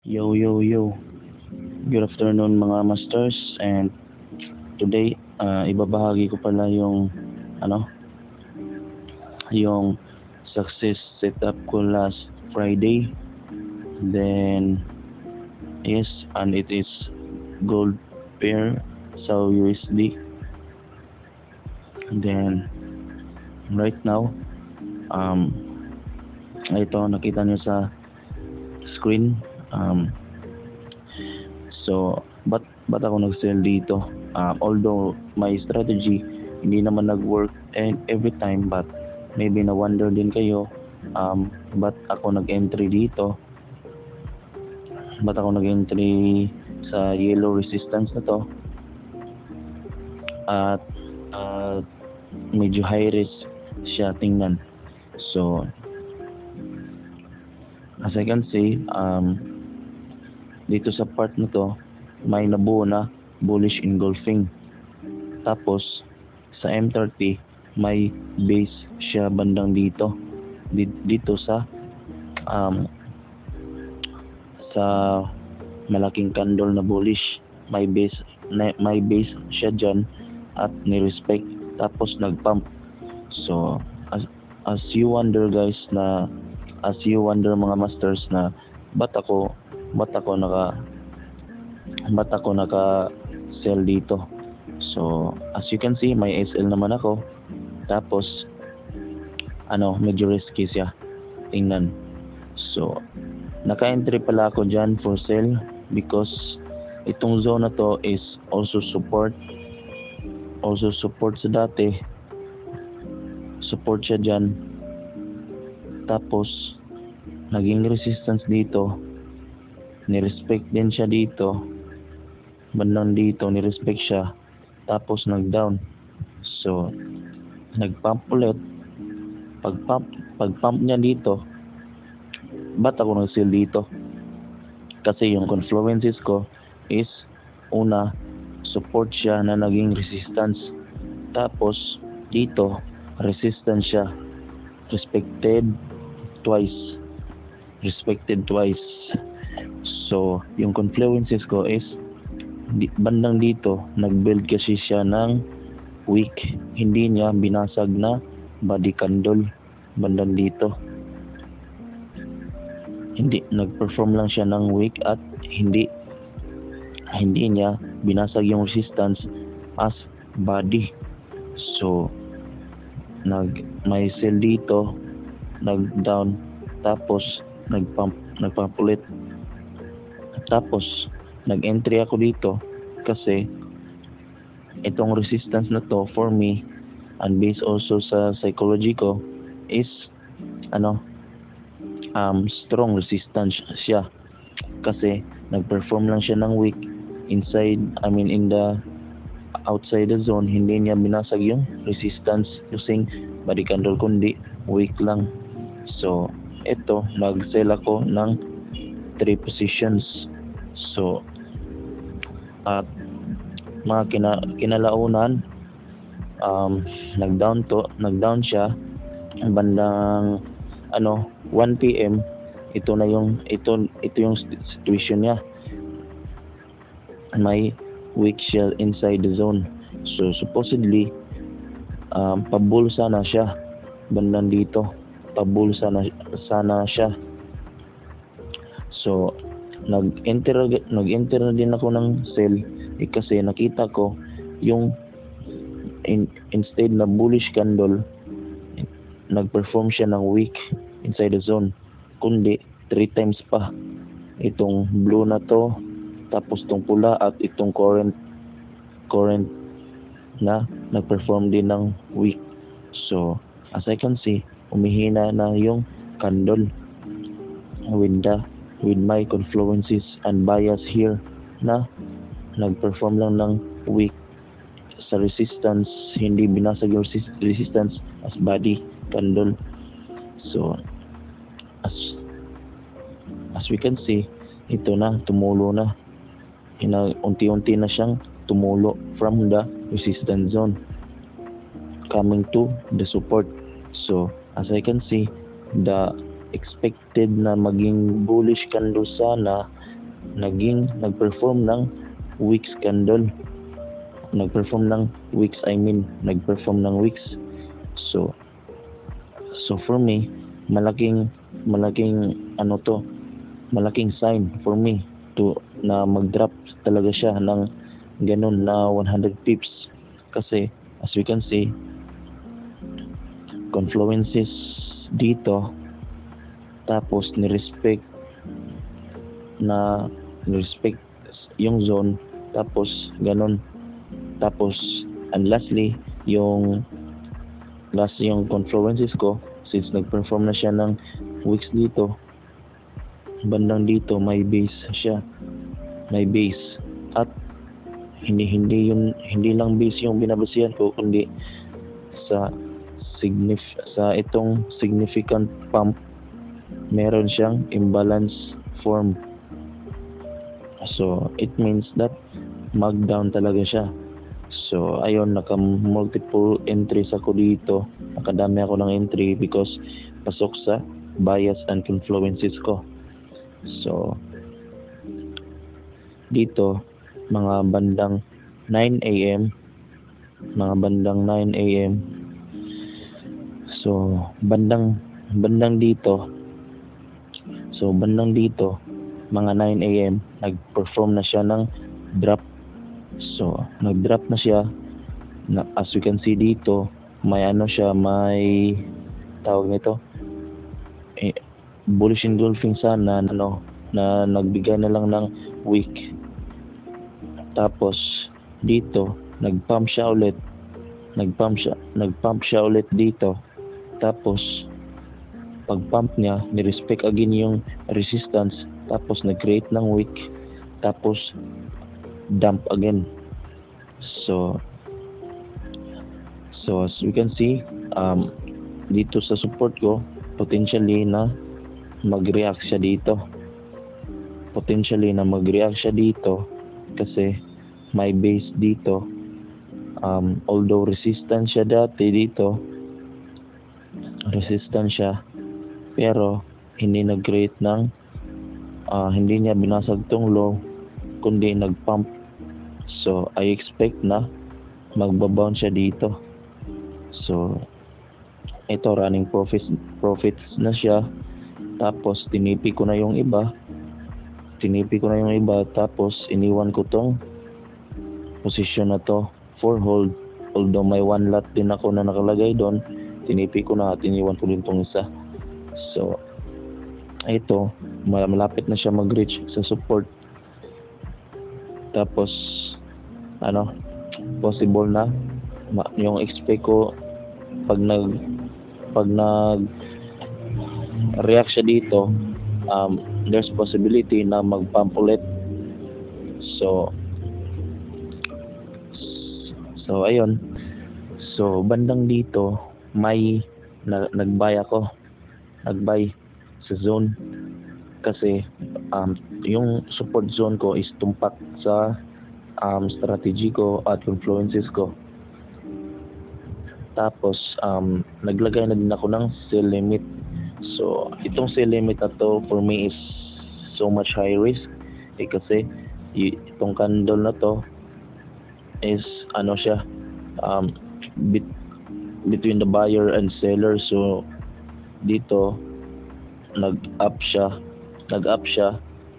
Yo, yo, yo. Good afternoon mga masters, and today ibabahagi ko pala yung ano, yung success setup ko last Friday. Then yes, and it is gold pair sa USD. Then right now ito nakita niyo sa screen. So, ba't ako nag-sell dito? Although my strategy hindi naman nag-work and every time, but maybe na-wonder din kayo, ba't ako nag-entry dito? Ba't ako nag-entry sa yellow resistance na to? At medyo high risk siya tingnan. So, as I can see, dito sa part na to, may nabuo na bullish engulfing. Tapos, sa M30, may base siya bandang dito. Dito sa malaking candle na bullish. May base siya dyan at ni-respect. Tapos, nag-pump. So, as you wonder guys mga masters na ba't ako naka sell dito. So as you can see, may SL naman ako, tapos medyo risky siya tingnan. So naka-entry pala ako dyan for sell because itong zone na to is also support sa dati, support siya dyan, tapos naging resistance dito, ni-respect din siya dito, bandang dito ni-respect siya, tapos nag-down. So nag-pump ulit. Pag-pump niya dito, ba't ako nag-sell dito? Kasi yung confluences ko is una, support siya na naging resistance, tapos dito resistance siya, respected twice. So yung confluences ko is bandang dito, nag-build kasi siya ng wick, hindi niya binasag na body candle. Bandang dito hindi, nag-perform lang siya ng wick at hindi niya binasag yung resistance as body. So may sell dito, nag-down, tapos nag-pump ulit. Tapos nag-entry ako dito kasi itong resistance na to for me, and based also sa psychology ko, is strong resistance siya kasi nag-perform lang siya ng weak in the outside the zone. Hindi niya binasag yung resistance using body candle, kundi weak lang. So ito, nag-sell ako ng 3 positions. So at mga kinalaunan, nag-down siya bandang 1 PM. Ito yung situation niya. May weak shell inside the zone. So supposedly pabull sana siya bandang dito. Pabull sana siya. So nag-enter din ako ng sell kasi nakita ko yung instead na bullish candle, nag-perform siya ng weak inside the zone, kundi 3 times pa itong blue na to, tapos itong pula at itong current na nag-perform din ng weak. So as I can see, umihina na yung candle with my confluences and bias here na nag-perform lang ng weak sa resistance, hindi binasag yung resistance as body candle. So as we can see, ito na, tumulo na, unti-unti na siyang tumulo from the resistance zone coming to the support. So as I can see, the expected na maging bullish candle sana nagperform ng wicks candle. Nagperform ng wicks, nagperform ng wicks. So for me, malaking malaking sign for me to na mag-drop talaga siya ng ganun na 100 pips. Kasi as we can see, confluences dito, tapos ni-respect yung zone, tapos ganun, tapos and lastly yung confluences ko, since nag-perform na siya ng wicks dito, bandang dito may base siya, at hindi lang base yung binabasihan ko, kundi sa itong significant pump, meron siyang imbalance form. So it means that mag-down talaga siya. So ayun, naka-multiple entries ako dito, nakadami ako ng entry because pasok sa bias and confluences ko. So dito mga bandang 9 AM, so bandang dito mga 9 AM nag-perform na siya ng drop. So nag-drop na siya as you can see dito, may may tawag nito, bullish engulfing sana na nagbigay na lang ng wick. Tapos dito nag-pump siya ulit dito. Tapos pag-pump niya, ni-respect again yung resistance, tapos nag-create ng wick, tapos dump again. So as we can see, dito sa support ko, potentially na mag-react siya dito, kasi may base dito. Although resistance siya dati dito, pero hindi nag-create ng hindi niya binasag tong low, kundi nag-pump. So I expect na magbabounce siya dito. So ito, running profits na siya. Tapos tinipi ko na yung iba, tapos iniwan ko tong position na to for hold. Although may one lot din ako na nakalagay doon, tinipi ko na at iniwan ko din tong isa. So ito, malapit na siya mag-reach sa support. Tapos possible na yung expect ko, pag nag react siya dito, there's possibility na mag-pump ulit. So ayun. So bandang dito may nag-buy sa zone, kasi yung support zone ko is tumpak sa strategy ko at influences ko. Tapos naglagay na din ako ng sell limit. So itong sell limit na to for me is so much high risk, kasi itong candle na to is siya, between the buyer and seller. So dito nag-up siya,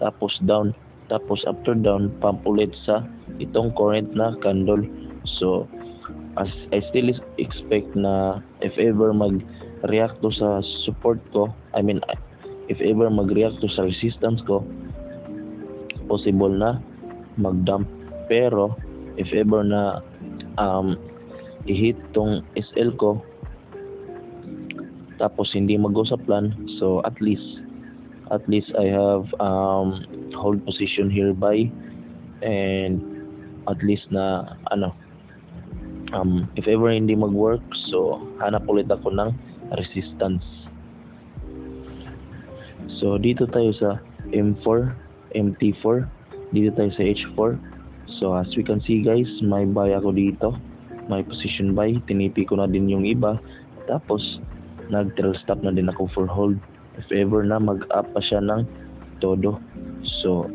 tapos down, tapos after down, pump ulit sa itong current na candle. So as I still expect na if ever mag-react to sa support ko, if ever mag-react to sa resistance ko, possible na mag-dump. Pero if ever na i-hit tong SL ko, tapos hindi mag-go sa plan, so at least I have hold position hereby, and at least na if ever hindi mag-work, so hanap ulit ako ng resistance. So dito tayo sa M4, MT4, dito tayo sa H4. So as we can see guys, may buy ako dito, may position buy, tinipi ko na din yung iba, tapos nag-trail stop na din ako for hold if ever na mag-up pa siya ng todo. So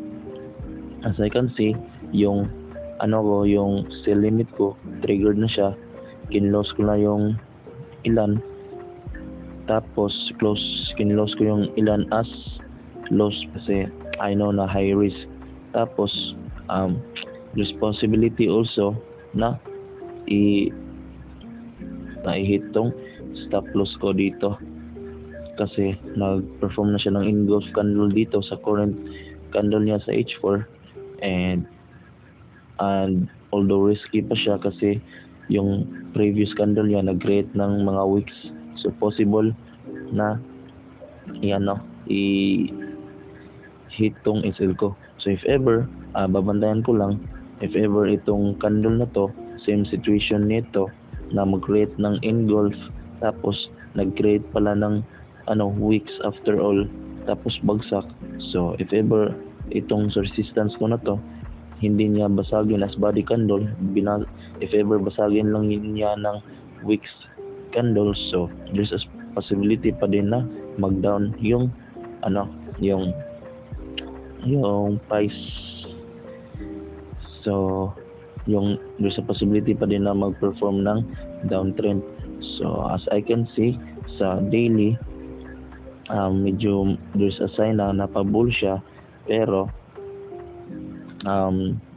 As I can see, yung yung sell limit ko, triggered na siya. Kinlose ko na yung ilan, tapos kinlose ko yung ilan as close kasi I know na high risk. Tapos responsibility also na i-hit tong stop loss ko dito kasi nag-perform na siya ng engulf candle dito sa current candle niya sa H4, and although risky pa siya kasi yung previous candle niya nag-create ng mga wicks, so possible na i-hit tong SL ko. So if ever, babantayan ko lang, if ever itong candle na to, same situation nito na mag-create ng engulf tapos nag-create pala ng wicks after all, tapos bagsak. So if ever itong resistance ko na to hindi niya basagin as body candle, if ever basagin lang niya ng wicks candle, so there's a possibility pa din na mag-down yung price. So there's a possibility pa din na mag-perform ng downtrend. So as I can see sa daily, medyo there's a sign na napabull siya, pero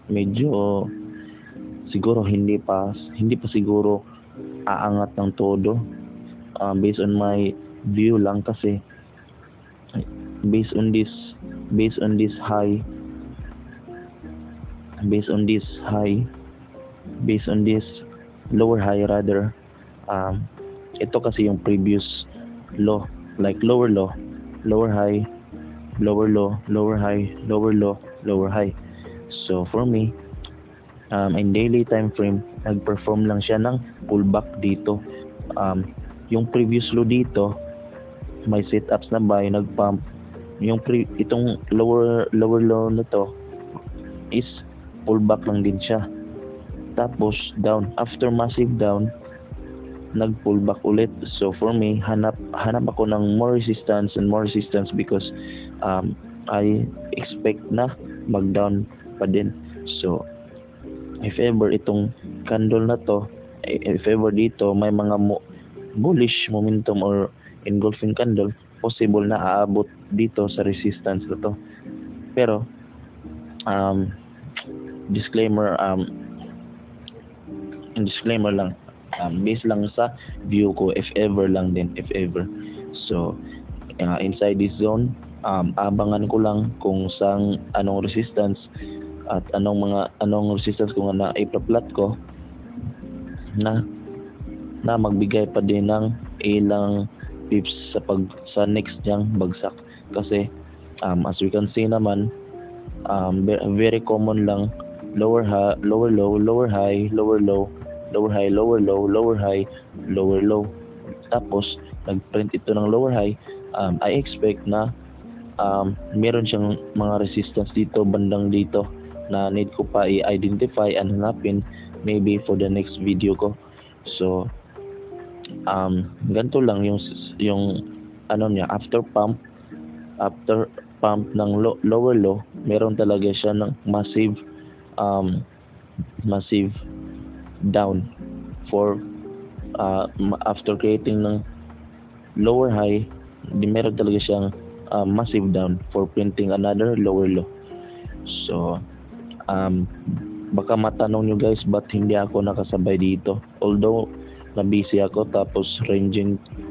medyo siguro hindi pa siguro aangat ng todo, based on my view lang, kasi based on this lower high rather, ito kasi yung previous low, like lower low, lower high, lower low, lower high, lower low, lower high. So for me, in daily time frame, nag-perform lang siya ng pullback dito. Yung previous low dito, may setups na buy, nag-pump. Itong lower low na to is pullback lang din siya. Tapos down, after massive down, nag-pullback ulit. So for me, hanap ako ng more resistance because I expect na mag-down pa din. So if ever itong candle na to, if ever dito may mga bullish momentum or engulfing candle, possible na aabot dito sa resistance na to. Pero disclaimer lang, based lang sa view ko, if ever lang din, if ever. So inside this zone, abangan ko lang kung anong resistance at anong resistance kung na ipa-plot ko na magbigay pa din ng ilang pips sa next niyang bagsak. Kasi as we can see naman, very common lang, lower low, lower high, lower low, lower high, lower low, lower high, lower low. Tapos nagprint ito ng lower high. I expect na meron siyang mga resistance dito, bandang dito, na need ko pa i-identify and hanapin maybe for the next video ko. So ganito lang yung niya, after pump ng lower low, meron talaga siya ng massive down for after creating ng lower high, meron talaga siyang massive down for printing another lower low. So baka matanong nyo guys, ba't hindi ako nakasabay dito? Although na busy ako, tapos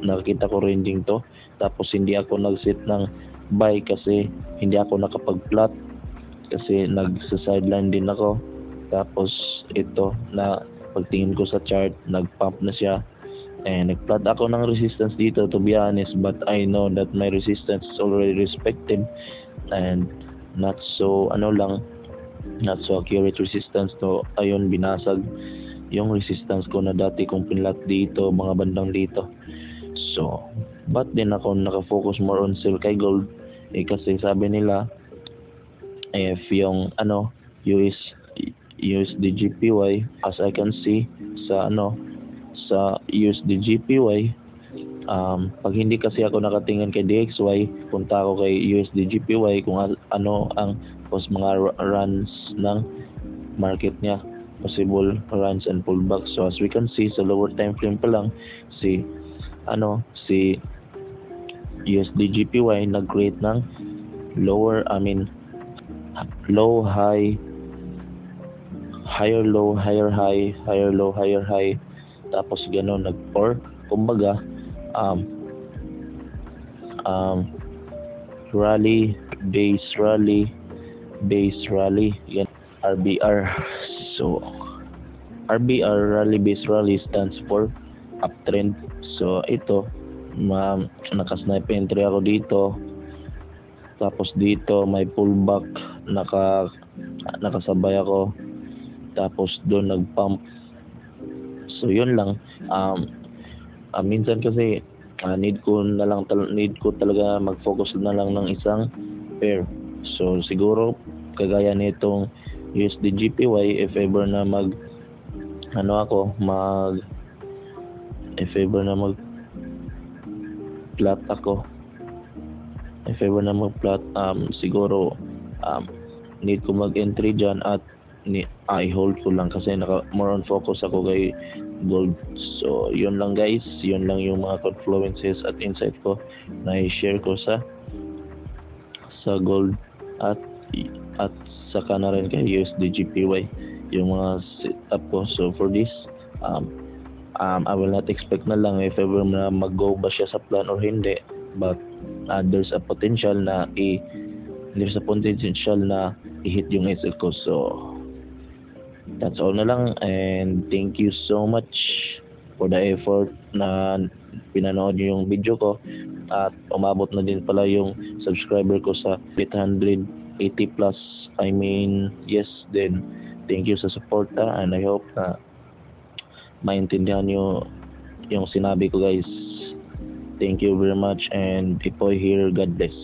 nakita ko ranging to, tapos hindi ako nag-set ng buy kasi hindi ako nakapag-plot kasi nagsa-sideline din ako. Tapos ito na pagtingin ko sa chart, nag-pump na siya, and nag-plot ako ng resistance dito, to be honest, but I know that my resistance is already respected and not so accurate resistance. So ayun, binasag yung resistance ko na dati kong pinlat dito, mga bandang dito. So but din ako nakafocus more on sell kay gold, kasi sabi nila if yung USD GPY, as I can see sa USD GPY, pag hindi kasi ako nakatingin kay DXY, punta ako kay USD GPY kung ano ang tapos mga runs ng market niya, possible runs and pullbacks. So as we can see sa lower time frame pa lang, si USD/JPY nag-create ng low high, higher low, higher high, higher low, higher high, tapos gano'n or kumbaga rally, base rally, yan, RBR. So RBR, rally base rally, stands for uptrend. So ito, naka-snipe entry ako dito, tapos dito may pullback, nakasabay ako, tapos doon nag-pump. So yun lang. Minsan kasi need ko talaga mag-focus na lang ng isang pair. So siguro kagaya nitong USD/JPY, if ever na mag plot ako, siguro need ko mag-entry dyan at i-hold ko lang kasi more on focus ako kay gold. So yun lang guys, yun lang yung mga confluences at insight ko na i-share ko sa gold at saka na rin kay USD/JPY yung mga setup ko. So for this, I will not expect na lang if ever na mag-go ba siya sa plan or hindi, but there's a potential na i-hit yung SL ko. So that's all na lang, and thank you so much for the effort na pinanood niyo yung video ko, at umabot na din pala yung subscriber ko sa 880 plus. Yes, then thank you sa support, and I hope na maintindihan nyo yung sinabi ko guys. Thank you very much, and Ipoy here. God bless.